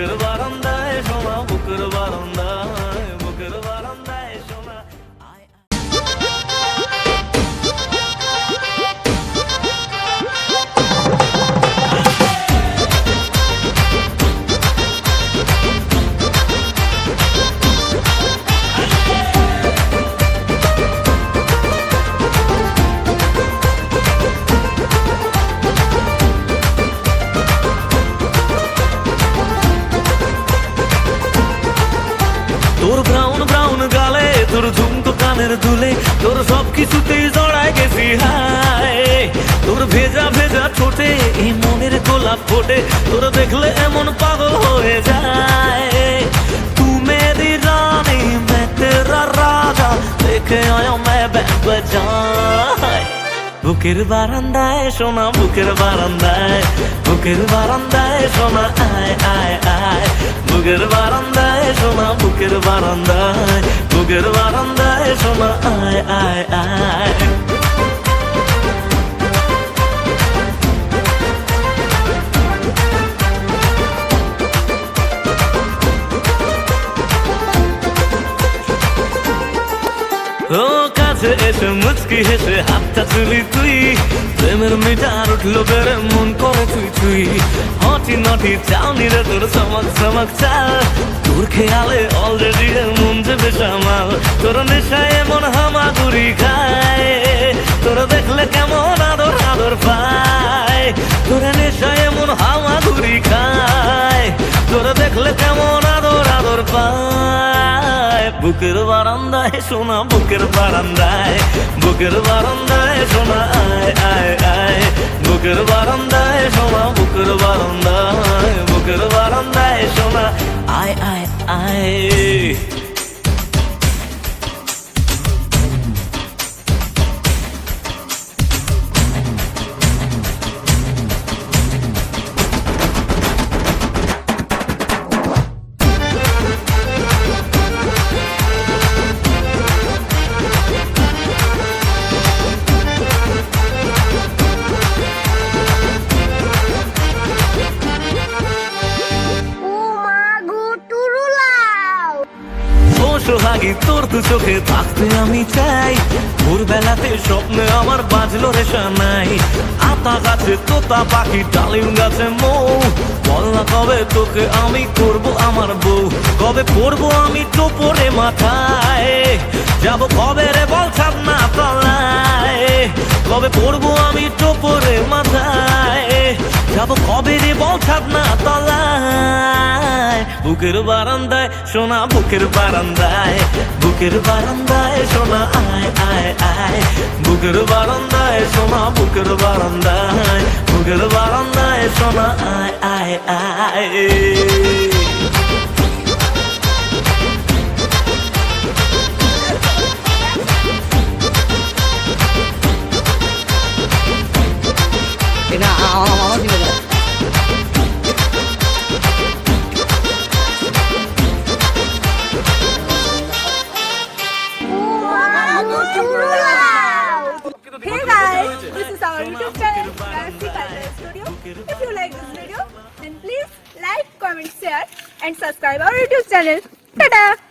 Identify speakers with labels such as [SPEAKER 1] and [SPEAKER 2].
[SPEAKER 1] বুকের বারান্দায় সোনা, বুকের বারান্দায়, বুকের বারান্দায় সোনা। তোর ব্রাউন ব্রাউন গালে, তোর ঝুমকো কানের দুলে, তোর সবকিছুতেই জড়ায় গেছি হায়। তোর ভেজা ভেজা ঠোঁটে এই মনের গোলাপ ফোটে, তোর দেখলে এমন পাগল হয়ে যায়। তু মেরি রানী मैं तेरा রাজা, দেখে আয়া मैं बैंड बजाए। বুকের বারান্দায় সোনা, বুকের বারান্দায়, বুকের বারান্দায় সোনা, আয় আয় আয়। বুকের বারান্দায় সোনা, বুকের বারান্দায়, বুকের বারান্দায় সোনা, আয় আয় আয়। ও কাছে এসে মুচকি হেসে হাতটা তুলি তুই, প্রেমের মিটার উঠলো বেড়ে মন করে তুই তুই। হটি নটি চাউনি রে তোর চমক চমক চাল, তোর খেয়ালে অলরেডি মন যে বেসামাল। তোর নেশায় মন হামাগুড়ি খায়, তোর দেখলে কেমন আদর আদর পায়। তোর নেশায় মন হামাগুড়ি খায়, তোর দেখলে কেমন আদর আদর পায়। বুকের বারান্দায় সোনা, বুকের বারান্দায়, বুকের বারান্দায় সোনা, আয় আয় আয়। বুকের বারান্দায় সোনা, বুকের বারান্দায়, বুকের বারান্দায় সোনা, আয় আয় আয়। সোহাগী তোর দু চোখে থাকতে আমি চাই, ভোরবেলাতে স্বপ্নে আমার বাজলো রে সানাই। আতা গাছে তোতা পাখি, ডালিম গাছে মৌ, বল না কবে তোকে আমি করব আমার বউ। কবে পড়বো আমি টোপরে মাথায়, যাবো কবে রে বল ছাদ না তলায়। কবে পড়বো আমি টোপরে মাথায়, যাবো কবে রে বল ছাদ না তলায়। বুকের বারান্দায় সোনা, বুকের বারান্দায়, বুকের বারান্দায় সোনা, আয় আয় আয়। বুকের বারান্দায় সোনা, বুকের বারান্দায়, বুকের বারান্দায় সোনা, আয় আয় আয়।
[SPEAKER 2] Hey guys, this is our YouTube channel, Galaxy Cultural Studio. If you like this video, then please like, comment, share and subscribe our YouTube channel. Ta-da!